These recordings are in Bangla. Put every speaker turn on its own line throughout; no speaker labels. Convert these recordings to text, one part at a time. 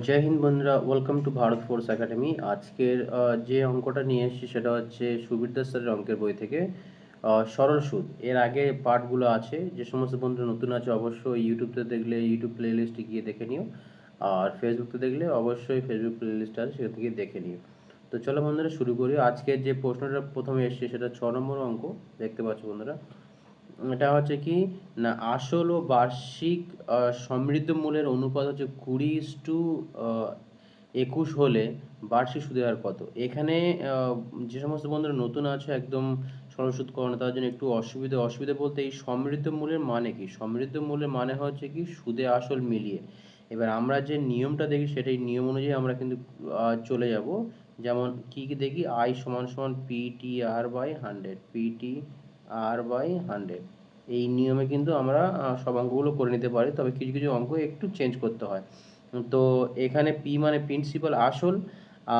জয় হিন্দ বন্ধুরা, welcome to Bharat force academy. আজকের যে অঙ্কটা নিয়ে এসেছি সেটা হচ্ছে সুবীর দাস স্যারের অঙ্কের বই থেকে সরল সুদ। এর আগে পার্টগুলো আছে, যে সমস্ত বন্ধুরা নতুন আছে অবশ্যই ইউটিউবতে দেখলে ইউটিউব প্লেলিস্টে গিয়ে দেখে নিও, আর ফেসবুকতে দেখলে অবশ্যই ফেসবুক প্লেলিস্ট আছে সেখান থেকে দেখে নিও। তো চলো বন্ধুরা শুরু করি। আজকের যে প্রশ্নটা প্রথমে এসেছে সেটা 6 নম্বর অঙ্ক। দেখতে পাচ্ছ বন্ধুরা, এটা হচ্ছে কি না, আসল ও বার্ষিক সমৃদ্ধ মূল্যের অনুপাত হচ্ছে 20:21 হলে বার্ষিক সুদের হার কত? এখানে যে সমস্ত বন্ধুরা নতুন আছে একদম সরল সুদ করে না, তার জন্য একটু অসুবিধা বলতে এই সমৃদ্ধ মূল্যের মানে কি? সমৃদ্ধ মূল্যের মানে হচ্ছে কি সুদে আসল মিলিয়ে। এবার আমরা যে নিয়মটা দেখি সেটাই নিয়ম অনুযায়ী আমরা কিন্তু চলে যাব। যেমন কি কি দেখি, আই সমান সমান PTR/100, PTR/100। এই নিয়মে কিন্তু আমরা সব অঙ্কগুলো করে নিতে পারি, তবে কিছু কিছু অঙ্ক একটু চেঞ্জ করতে হয়। তো এখানে পি মানে প্রিন্সিপাল আসল,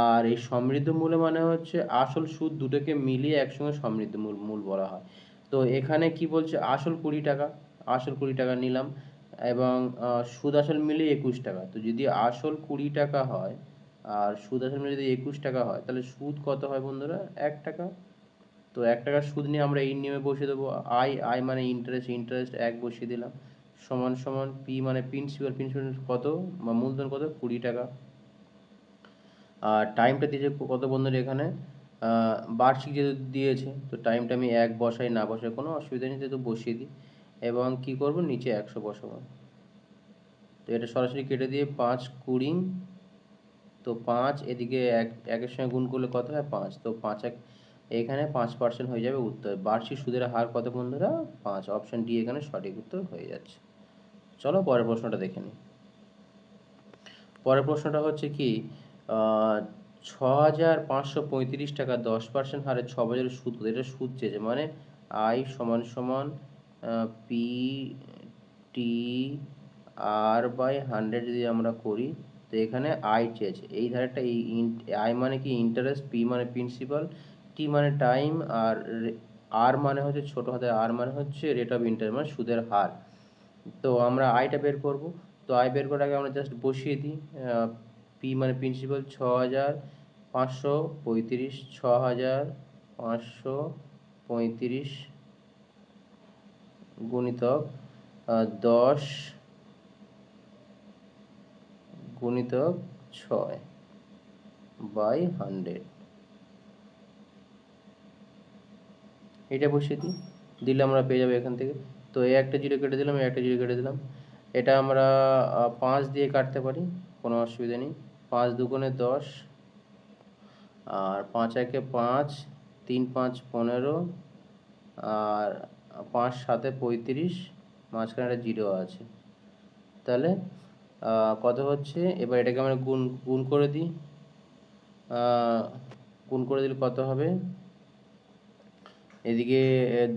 আর এই সমৃদ্ধ মূল্য মানে হচ্ছে আসল সুদ দুটোকে মিলিয়ে একসঙ্গে সমৃদ্ধ মূল মূল বলা হয়। তো এখানে কি বলছে, আসল 20 টাকা, আসল 20 টাকা নিলাম, এবং সুদ আসল মিলিয়ে 21 টাকা। তো যদি আসল 20 টাকা হয় আর সুদ আসল মিলিয়ে যদি 21 টাকা হয়, তাহলে সুদ কত হয় বন্ধুরা? 1 টাকা। তো 1 টাকার সুদ নিয়ে আমরা এই নিয়মে বসিয়ে দেবো। আই আই মানে ইন্টারেস্ট 1 বসিয়ে দিলাম, সমান সমান পি মানে প্রিন্সিপাল কত বা মূলধন কত? 20 টাকা। আর টাইমটা দিয়েছে কত বন্ধুরা এখানে? বার্ষিক যেহেতু দিয়েছে, তো টাইমটা আমি 1 বসাই, না বসাই কোনো অসুবিধা নেই, যেহেতু বসিয়ে দিই। এবং কি করব, নিচে 100 বসাবো। তো এটা সরাসরি কেটে দিয়ে 5 20, তো 5 এদিকে একের সঙ্গে গুণ করলে কত হয়? 5। তো 5 এখানে 5% হয়ে যাবে উত্তর। বার্ষিক সুদের হার কত বন্ধুরা? 5। অপশন ডি এখানে সঠিক উত্তর হয়ে যাচ্ছে। চলো পরের প্রশ্নটা দেখে নিই। পরের প্রশ্নটা হচ্ছে কি, 6,535 টাকা 10% হারে 6 বছরের সুদ কত? এটা সুদ চেয়েছে, মানে আই সমান সমান পি টি আর/100 যদি আমরা করি, তো এখানে আই চেয়েছে। এই ধারেটা এই আই মানে কি ইন্টারেস্ট, পি মানে প্রিন্সিপাল, টি মানে টাইম, আর আর মানে হচ্ছে ছোট হাতের আর মানে হচ্ছে রেট অফ ইন্টারেস্ট মানে সুদের হার। তো আমরা আয়টা বের করব। তো আয় বের করার আগে আমরা জাস্ট বসিয়ে দিই। পি মানে প্রিন্সিপাল 6,535, 6,535 গুণিতক 10 গুণিতক 6/100, এটা বসিয়ে দিই। দিলে আমরা পেয়ে যাবো এখান থেকে। তো এই একটা জিরো কেটে দিলাম, এই একটা জিরো কেটে দিলাম। এটা আমরা 5 দিয়ে কাটতে পারি, কোনো অসুবিধা নেই। 5 দুগুণে 10, আর 5 একে 5, 3 5 15, আর 5 7 35, মাঝখানে একটা জিরো আছে। তাহলে কত হচ্ছে? এবার এটাকে আমরা গুণ গুণ করে দিই। গুণ করে দিলে কত হবে? এদিকে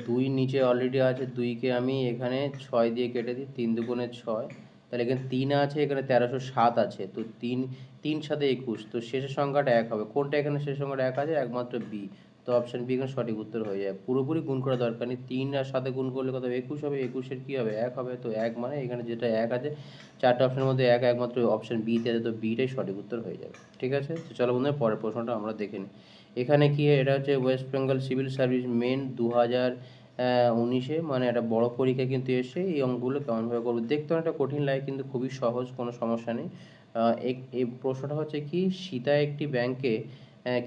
2 নিচে অলরেডি আছে, 2কে আমি এখানে 6 দিয়ে কেটে দিই, 3 দুগুণে 6। তাহলে এখানে 3 আছে, এখানে 1307 আছে। তো 3 3 7 21, তো শেষের সংখ্যাটা 1 হবে। কোনটা এখানে শেষের সংখ্যাটা 1 আছে? একমাত্র বি। তো অপশন বি এখানে সঠিক উত্তর হয়ে যায়। পুরোপুরি গুণ করা দরকার নেই, 3 আর 7 গুণ করলে কত হবে? 21 হবে। 21-এর কী হবে? 1 হবে। তো 1 মানে এখানে যেটা 1 আছে, 4টে অপশনের মধ্যে 1 একমাত্র অপশন বিতে আছে, তো বিটাই সঠিক উত্তর হয়ে যাবে। ঠিক আছে, তো চলো বন্ধুরা পরের প্রশ্নটা আমরা দেখে নিই। এখানে কি, এটা হচ্ছে West Bengal civil service main 2019-এ, মানে একটা বড় পরীক্ষা কিন্তু এসে এই অঙ্কগুলো কেমনভাবে করবো দেখতে অনেকটা কঠিন লাগে, কিন্তু খুবই সহজ, কোনো সমস্যা নেই। এই প্রশ্নটা হচ্ছে কি, সীতা একটি ব্যাংকে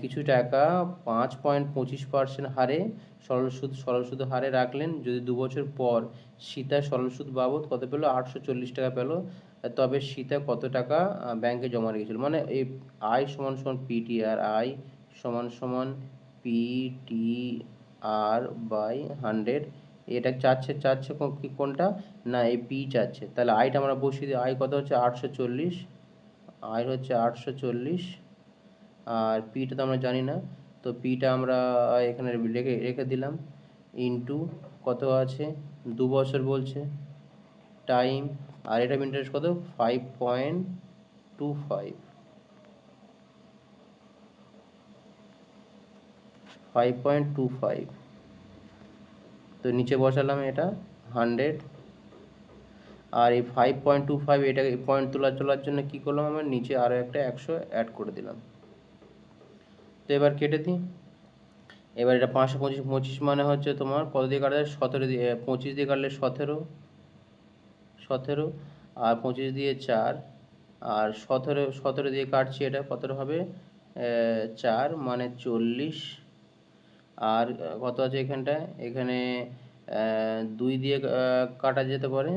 কিছু টাকা 5.25% হারে সরল সুদ হারে রাখলেন। যদি 2 বছর পর সীতা সরল সুদ বাবদ কত পেল? 840 টাকা পেল। তবে সীতা কত টাকা ব্যাংকে জমা রেখেছিল? মানে এই আই সমান সমান পিটিআর, আই সমান সমান PTR/100। এটা চাচ্ছে কোনটা? না, এই পি চাচ্ছে। তাহলে আইটা আমরা বসিয়ে দিই। আই কত হচ্ছে? 840। আই হচ্ছে 840, আর পিটা তো আমরা জানি না। তো পিটা আমরা এখানে রেখে রেখে দিলাম। ইন্টু কত আছে? 2 বছর বলছে টাইম, আর এটা ইন্টারেস্ট কত? 5.25, 5.25। তো নিচে বসালাম এটা 100, আর এই 5.25 এটাকে পয়েন্ট তোলার জন্য কী করলাম, আমরা নিচে আরও একটা 100 অ্যাড করে দিলাম। তো এবার কেটে দিই। এবার এটা 525, 25 মানে হচ্ছে তোমার কত দিয়ে কাটা যায়, 17 দিয়ে, 25 দিয়ে কাটলে 17, আর 25 দিয়ে 4, আর 17 দিয়ে কাটছি, এটা কত হবে, 4 মানে 40। আর কত আছে এখানটায়, এখানে 2 দিয়ে কাটা যেতে পারে,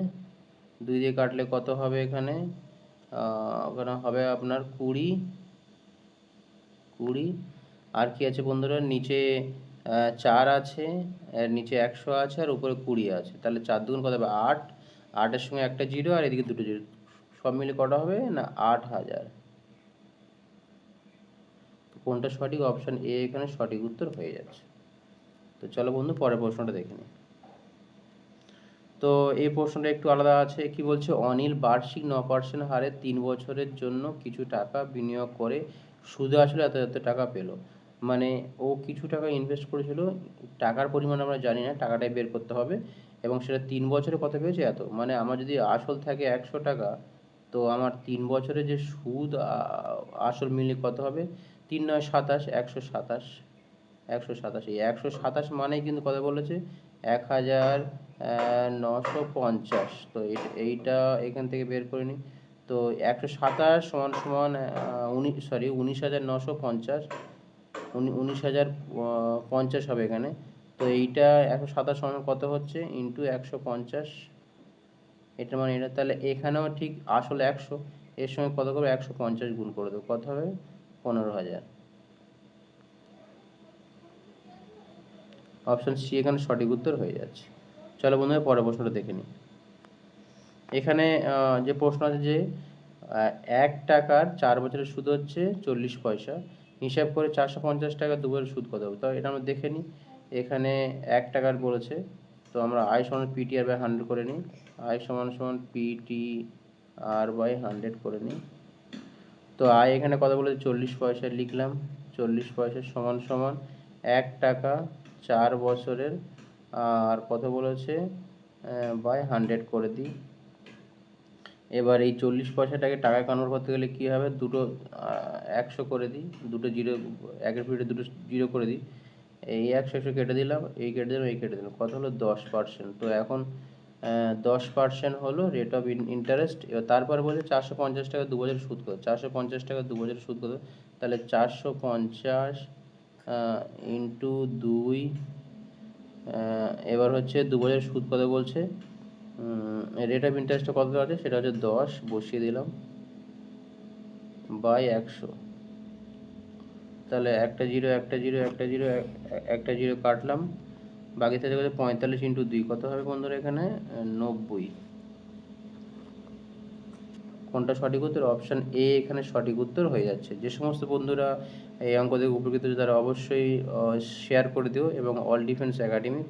2 দিয়ে কাটলে কত হবে এখানে, ওখানে হবে আপনার 20। আর কি আছে বন্ধুরা, নিচে 4 আছে, নিচে 100 আছে, আর উপরে 20 আছে, তাহলে 4 দুগুণ কত হবে 8, 8-এর সঙ্গে একটা জিরো আর এদিকে দুটো জিরো, সব মিলে কটা হবে না 8000। কোনটা সঠিক, অপশান এ এখানে সঠিক উত্তর হয়ে যাচ্ছে। তো চলো বন্ধু পরের প্রশ্নটা দেখে নিই। তো এই প্রশ্নটা একটু আলাদা আছে, কি বলছে, অনিল বার্ষিক 9% হারে 3 বছরের জন্য কিছু টাকা বিনিয়োগ করে সুদে আসলে এত এত টাকা পেল। মানে ও কিছু টাকা ইনভেস্ট করেছিল, টাকার পরিমাণ আমরা জানি না, টাকাটাই বের করতে হবে, এবং সেটা 3 বছরে কত পেয়েছে এত। মানে আমার যদি আসল থাকে 100 টাকা, তো আমার 3 বছরে যে সুদ আসল মিলে কত হবে, 3 9 27, 127, 127, এই 127 মানেই কিন্তু কথা বলেছে 1950। তো এইটা এখান থেকে বের করে নিই। তো 127 সমান সমান 19,950, 19,050 হবে এখানে। তো এইটা 127 সমান কত হচ্ছে, ইন্টু 150, এটা মানে এটা, তাহলে এখানেও ঠিক আসলে 100, এর সঙ্গে কত করবে 150 গুণ করে দেবো, কত হবে 15,000। অপশান সি এখানে সঠিক উত্তর হয়ে যাচ্ছে। চলো বন্ধুরা পরের প্রশ্নটা দেখে নিই। এখানে যে প্রশ্ন আছে যে 1 টাকার 4 বছরের সুদ হচ্ছে 40 পয়সা, হিসাব করে 450 টাকা 2 বছরের সুদ কত হবে। তো এটা আমরা দেখে নিই। এখানে 1 টাকার বলেছে, তো আমরা আই সমান পিটিআর বাই 100 করে নিই, আই সমান সমান পিটিআর বাই 100 করে নিই। তো আয় এখানে কত বলেছে 40 পয়সা, লিখলাম 40 পয়সা সমান সমান 1 টাকা 4 বছরের, আর কত বলেছে বাই 100 করে দিই। এবার এই 40 পয়সাটাকে টাকায় কনভার্ট করতে গেলে কী হবে, দুটো 100 করে দিই, দুটো জিরো, একের পিরিয়ডে দুটো জিরো করে দিই, এই 100 কেটে দিলাম, এই কেটে দিলাম, এই কেটে দিলাম, কত হলো 10%। তো এখন 10% হলো রেট অফ ইন্টারেস্ট। এবার তারপরে বলছে 450 টাকা 2 বছরের সুদ কত, 450 টাকা 2 বছরের সুদ কত, তাহলে 450 ইন্টু 2, এবার হচ্ছে 2 বছরের সুদ কত বলছে, রেট অফ ইন্টারেস্টটা কত আছে সেটা হচ্ছে 10, বসিয়ে দিলাম বাই 100। তাহলে একটা জিরো একটা জিরো একটা জিরো একটা জিরো কাটলাম, বাকি থেকে 45 ইন্টু 2 কত হবে বন্ধুরা এখানে 90। কোনটা সঠিক উত্তর, অপশান এ এখানে সঠিক উত্তর হয়ে যাচ্ছে। যে সমস্ত বন্ধুরা এই অঙ্ক থেকে উপকৃত হচ্ছে তারা অবশ্যই শেয়ার করে দিও, এবং অল ডিফেন্স একাডেমি